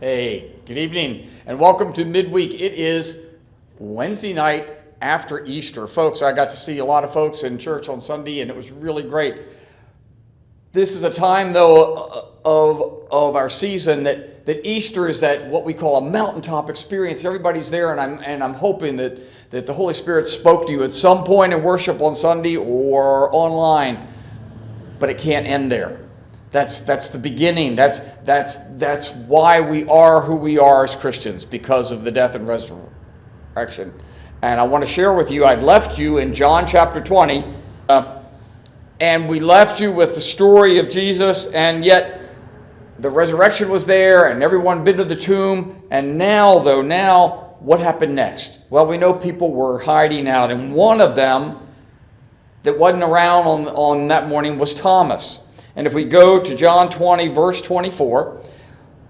Hey, good evening, and welcome to Midweek. It is Wednesday night after Easter. Folks, I got to see a lot of folks in church on Sunday, and it was really great. This is a time, though, of our season that Easter is that what we call a mountaintop experience. Everybody's there, and I'm hoping that the Holy Spirit spoke to you at some point in worship on Sunday or online, but it can't end there. That's the beginning. That's why we are who we are as Christians, because of the death and resurrection. And I want to share with you, I'd left you in John chapter 20, and we left you with the story of Jesus, and yet the resurrection was there, and everyone been to the tomb. And now, what happened next? Well, we know people were hiding out, and one of them that wasn't around on that morning was Thomas. And if we go to John 20, verse 24,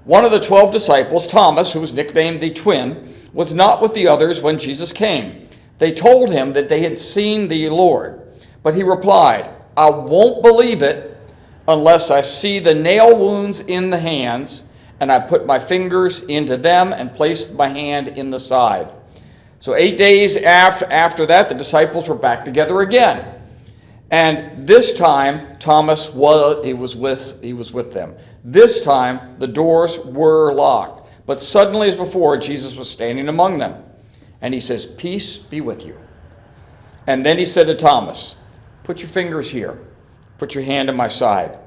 one of the 12 disciples, Thomas, who was nicknamed the twin, was not with the others when Jesus came. They told him that they had seen the Lord. But he replied, I won't believe it unless I see the nail wounds in the hands, and I put my fingers into them and placed my hand in the side. So 8 days after that, the disciples were back together again. And this time, Thomas was with them. This time, the doors were locked. But suddenly, as before, Jesus was standing among them. And he says, peace be with you. And then he said to Thomas, put your fingers here. Put your hand in my side.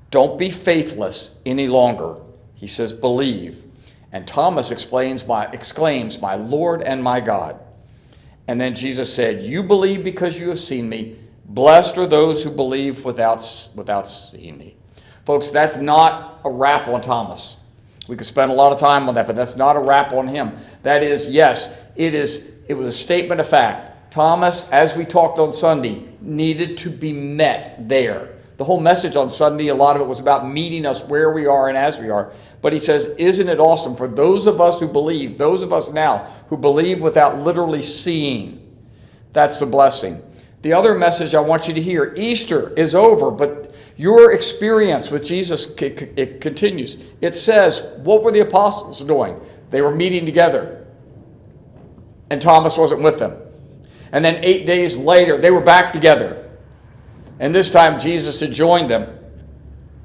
Don't be faithless any longer. He says, believe. And Thomas exclaims, my Lord and my God. And then Jesus said, you believe because you have seen me. Blessed are those who believe without seeing me. Folks, that's not a rap on Thomas. We could spend a lot of time on that, but that's not a rap on him. That is, yes, it was a statement of fact. Thomas, as we talked on Sunday, needed to be met there. The whole message on Sunday, a lot of it was about meeting us where we are and as we are. But he says, isn't it awesome for those of us who believe, those of us now who believe without literally seeing? That's the blessing. The other message I want you to hear, Easter is over, but your experience with Jesus it continues. It says, what were the apostles doing? They were meeting together, and Thomas wasn't with them. And then 8 days later, they were back together. And this time, Jesus had joined them.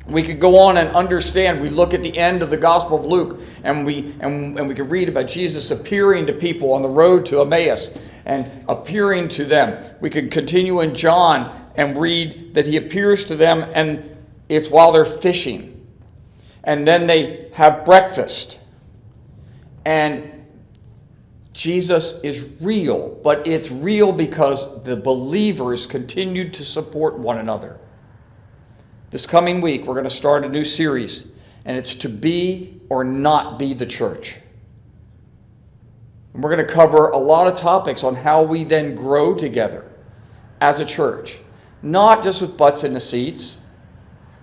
We could go on and understand. We look at the end of the Gospel of Luke, and we can read about Jesus appearing to people on the road to Emmaus and appearing to them. We can continue in John and read that he appears to them, and it's while they're fishing. And then they have breakfast. And Jesus is real, but it's real because the believers continued to support one another. This coming week, we're going to start a new series, and it's to be or not be the church. And we're going to cover a lot of topics on how we then grow together as a church, not just with butts in the seats,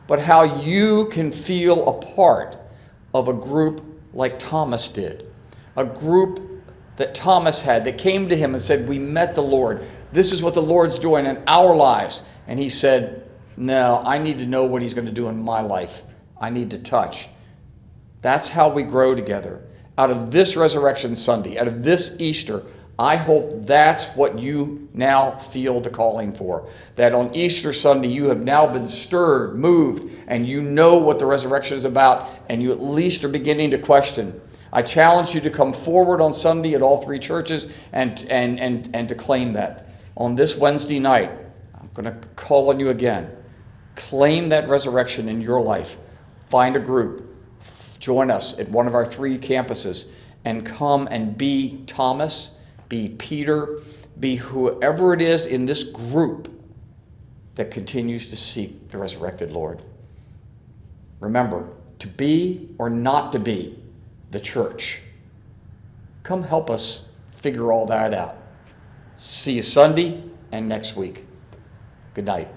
but how you can feel a part of a group like Thomas did, a group that Thomas had that came to him and said, we met the Lord. This is what the Lord's doing in our lives. And he said, no, I need to know what he's going to do in my life. I need to touch. That's how we grow together. Out of this Resurrection Sunday, out of this Easter, I hope that's what you now feel the calling for. That on Easter Sunday, you have now been stirred, moved, and you know what the resurrection is about, and you at least are beginning to question. I challenge you to come forward on Sunday at all three churches and to claim that. On this Wednesday night, I'm going to call on you again. Claim that resurrection in your life. Find a group. Join us at one of our 3 campuses and come and be Thomas, be Peter, be whoever it is in this group that continues to seek the resurrected Lord. Remember, to be or not to be the church. Come help us figure all that out. See you Sunday and next week. Good night.